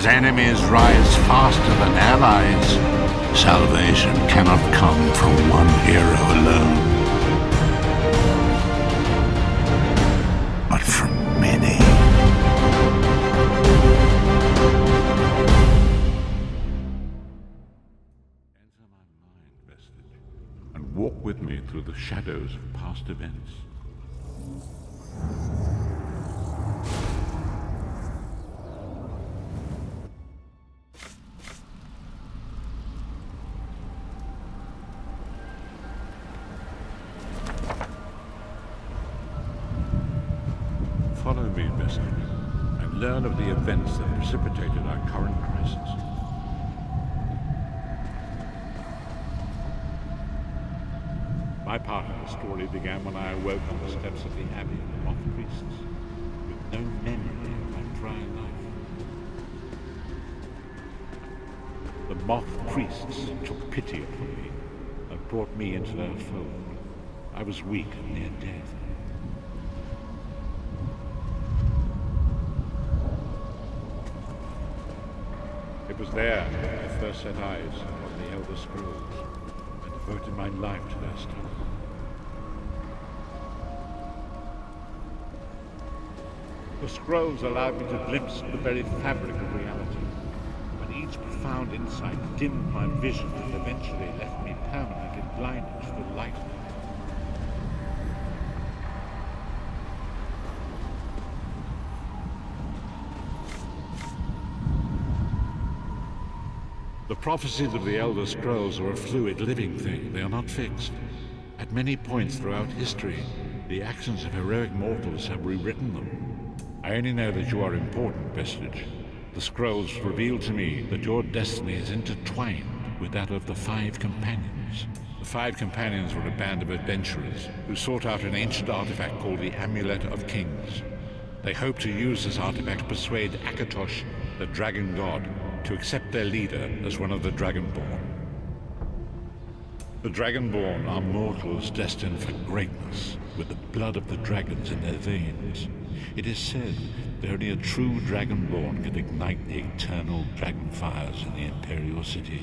as enemies rise faster than allies, salvation cannot come from one hero alone, but from many. Enter my mind, Vestige, and walk with me through the shadows of past events. Follow me, Vestige, and learn of the events that precipitated our current crisis. My part of the story began when I awoke on the steps of the Abbey of the Moth Priests, with no memory of my prior life. The Moth Priests took pity upon me and brought me into their fold. I was weak and near death. It was there that I first set eyes upon the Elder Scrolls and devoted my life to their study. The scrolls allowed me to glimpse the very fabric of reality, but each profound insight dimmed my vision and eventually left me permanently blinded to the light. The prophecies of the Elder Scrolls are a fluid, living thing. They are not fixed. At many points throughout history, the actions of heroic mortals have rewritten them. I only know that you are important, Vestige. The scrolls reveal to me that your destiny is intertwined with that of the Five Companions. The Five Companions were a band of adventurers who sought out an ancient artifact called the Amulet of Kings. They hoped to use this artifact to persuade Akatosh, the dragon god, to accept their leader as one of the Dragonborn. The Dragonborn are mortals destined for greatness, with the blood of the dragons in their veins. It is said that only a true Dragonborn can ignite the eternal dragon fires in the Imperial City.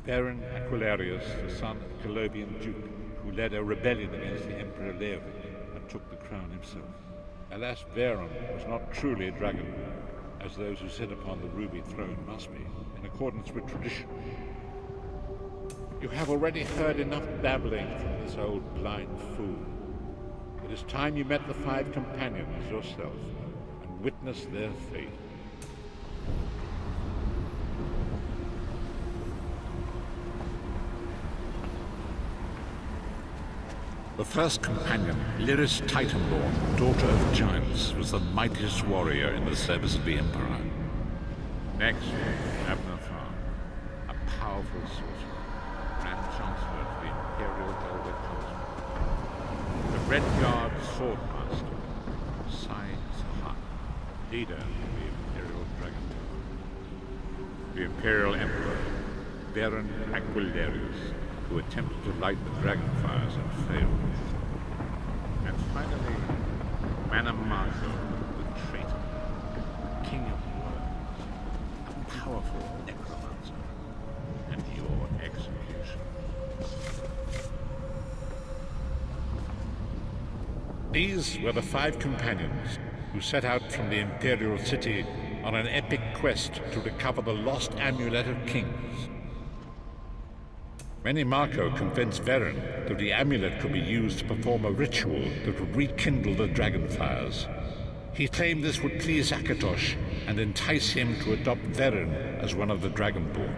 Baron Aquilarius, the son of a Colobian duke, who led a rebellion against the Emperor Leovic and took the crown himself. Alas, Baron was not truly a Dragonborn, as those who sit upon the ruby throne must be, in accordance with tradition. You have already heard enough babbling from this old blind fool. It is time you met the Five Companions yourself and witnessed their fate. The first companion, Lyris Titanborn, daughter of giants, was the mightiest warrior in the service of the Emperor. Next, Abner Farn, a powerful sorcerer, Grand Chancellor of the Imperial Elder Council. The Red Guard Swordmaster, Sai Sahan, leader of the Imperial Dragon Guard. The Imperial Emperor, Baron Aquilarius, who attempted to light the dragon fires and failed. And finally, Manamago, the traitor, king of words, a powerful necromancer, and your execution. These were the Five Companions who set out from the Imperial City on an epic quest to recover the lost Amulet of Kings. Many Marco convinced Veren that the amulet could be used to perform a ritual that would rekindle the dragon fires. He claimed this would please Akatosh and entice him to adopt Veren as one of the Dragonborn.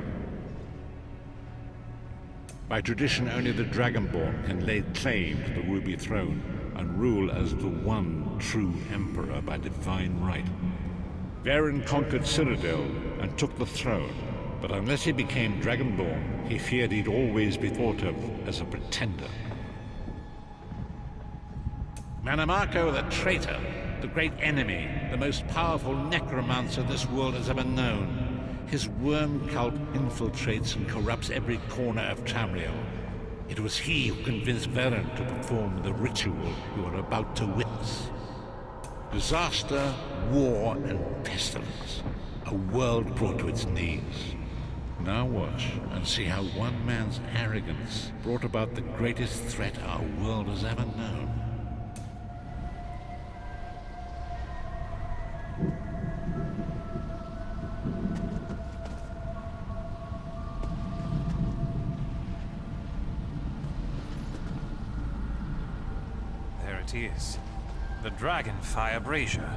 By tradition, only the Dragonborn can lay claim to the Ruby Throne and rule as the one true Emperor by divine right. Veren conquered Cyrodiil and took the throne, but unless he became Dragonborn, he feared he'd always be thought of as a pretender. Manamako the traitor, the great enemy, the most powerful necromancer this world has ever known. His worm cult infiltrates and corrupts every corner of Tamriel. It was he who convinced Veren to perform the ritual you are about to witness. Disaster, war, and pestilence. A A world brought to its knees. Now watch and see how one man's arrogance brought about the greatest threat our world has ever known. There it is. The Dragonfire Brazier.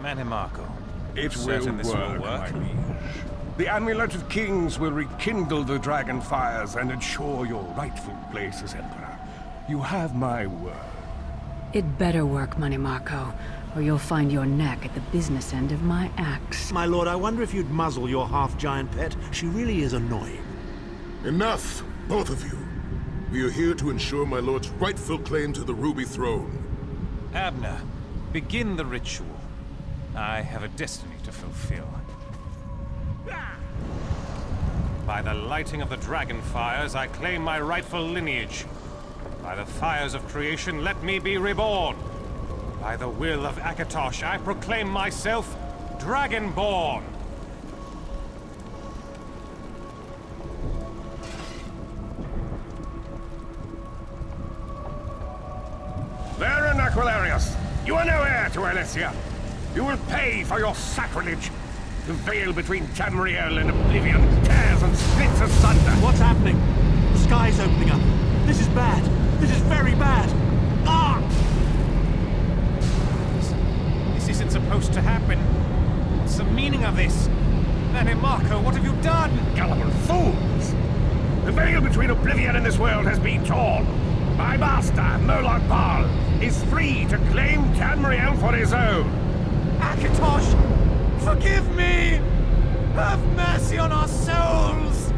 Manimarco. It will work, my liege. The Amulet of Kings will rekindle the dragon fires and ensure your rightful place as Emperor. You have my word. It better work, Manimarco, or you'll find your neck at the business end of my axe. My lord, I wonder if you'd muzzle your half-giant pet. She really is annoying. Enough, both of you. We are here to ensure my lord's rightful claim to the Ruby Throne. Abner, begin the ritual. I have a destiny to fulfill. By the lighting of the dragon fires, I claim my rightful lineage. By the fires of creation, let me be reborn. By the will of Akatosh, I proclaim myself Dragonborn. Baron Aquilarius, you are no heir to Alessia. You will pay for your sacrilege. The veil between Tamriel and Oblivion tears and splits asunder. What's happening? The sky's opening up. This is bad. This is very bad. Ah! This isn't supposed to happen. What's the meaning of this? Manimarco, what have you done? Gullible fools! The veil between Oblivion and this world has been torn. My master, Moloch Baal, is free to claim Tamriel for his own. Akatosh, forgive me! Have mercy on our souls!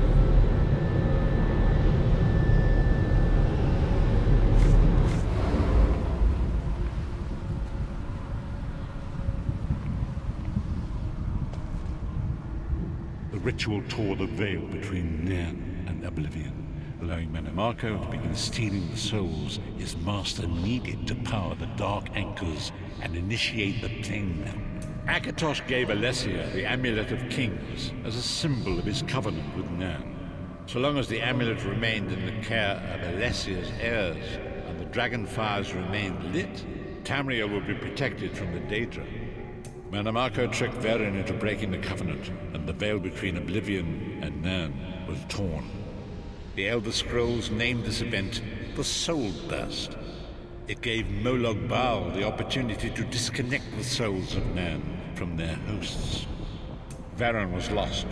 The ritual tore the veil between Nan and Oblivion, allowing Manimarco to begin stealing the souls his master needed to power the Dark Anchors and initiate the Plane Melt. Akatosh gave Alessia the Amulet of Kings as a symbol of his covenant with Nan. So long as the amulet remained in the care of Alessia's heirs and the dragon fires remained lit, Tamriel would be protected from the Daedra. Manimarco tricked Varen into breaking the covenant, and the veil between Oblivion and Nan was torn. The Elder Scrolls named this event the Soul Burst. It gave Moloch Baal the opportunity to disconnect the souls of Nan from their hosts. Varen was lost.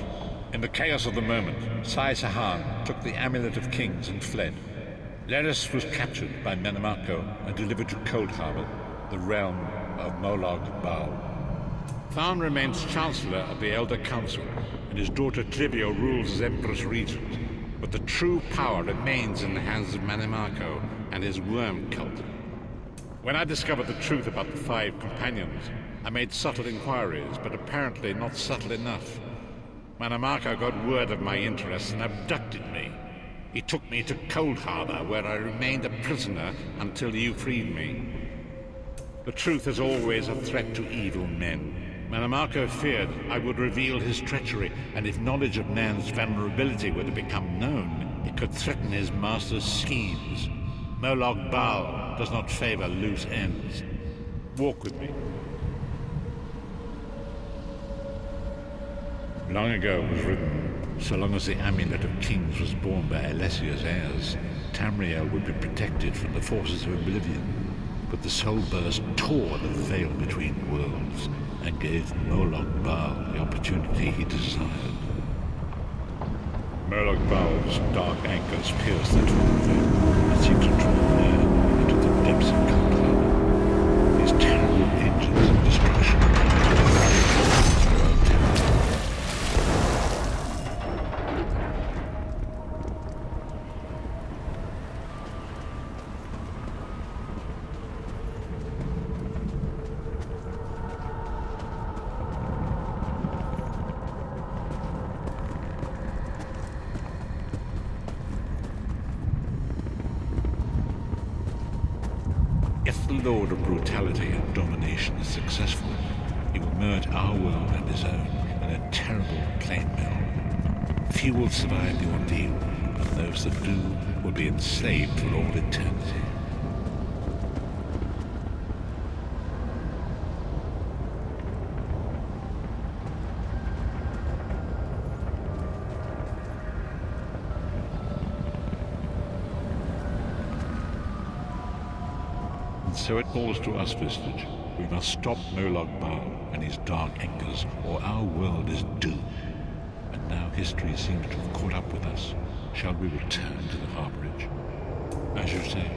In the chaos of the moment, Sai Sahan took the Amulet of Kings and fled. Leris was captured by Manimarco and delivered to Cold Harbor, the realm of Moloch Baal. Tharn remains Chancellor of the Elder Council, and his daughter Trivio rules as Empress Regent. But the true power remains in the hands of Manimarco and his worm cult. When I discovered the truth about the 5 companions, I made subtle inquiries, but apparently not subtle enough. Manimarco got word of my interests and abducted me. He took me to Cold Harbor, where I remained a prisoner until you freed me. The truth is always a threat to evil men. Manimarco feared I would reveal his treachery, and if knowledge of Nan's vulnerability were to become known, it could threaten his master's schemes. Moloch Baal does not favor loose ends. Walk with me. Long ago it was written, so long as the Amulet of Kings was borne by Alessia's heirs, Tamriel would be protected from the forces of Oblivion. But the Soul Burst tore the veil between worlds and gave Moloch Baal the opportunity he desired. Moloch Baal's dark anchors pierced the torn veil and seemed to draw Nan into the depths of Cold Harbor. These terrible engines of destruction If the Lord of Brutality and Domination is successful, he will merge our world and his own in a terrible plain mill. Few will survive the ordeal, and those that do will be enslaved for all eternity. And so it falls to us, Vistage. We must stop Molag Bal and his dark angers, or our world is doomed. And now history seems to have caught up with us. Shall we return to the harborage? As you say.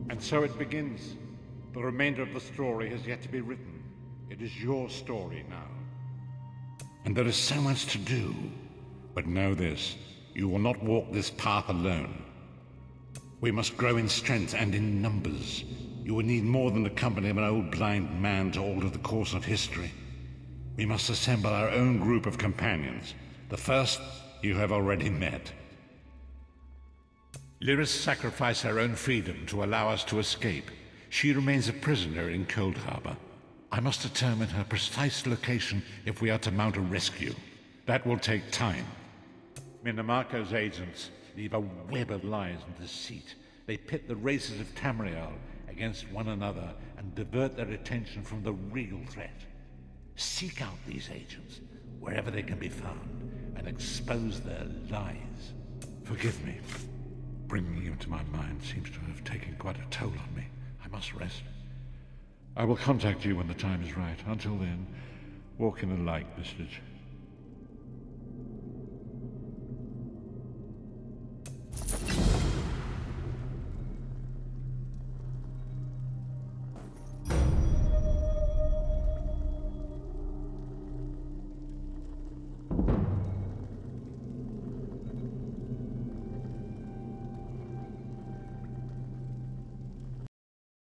And so it begins. The remainder of the story has yet to be written. It is your story now. And there is so much to do. But know this, you will not walk this path alone. We must grow in strength and in numbers. You will need more than the company of an old blind man to alter the course of history. We must assemble our own group of companions. The first you have already met. Lyris sacrificed her own freedom to allow us to escape. She remains a prisoner in Cold Harbor. I must determine her precise location if we are to mount a rescue. That will take time. Minimarco's agents leave a web of lies and deceit. They pit the races of Tamriel against one another and divert their attention from the real threat. Seek out these agents wherever they can be found and expose their lies. Forgive me. Bringing you into my mind seems to have taken quite a toll on me. I must rest. I will contact you when the time is right. Until then, walk in the light, Vistage.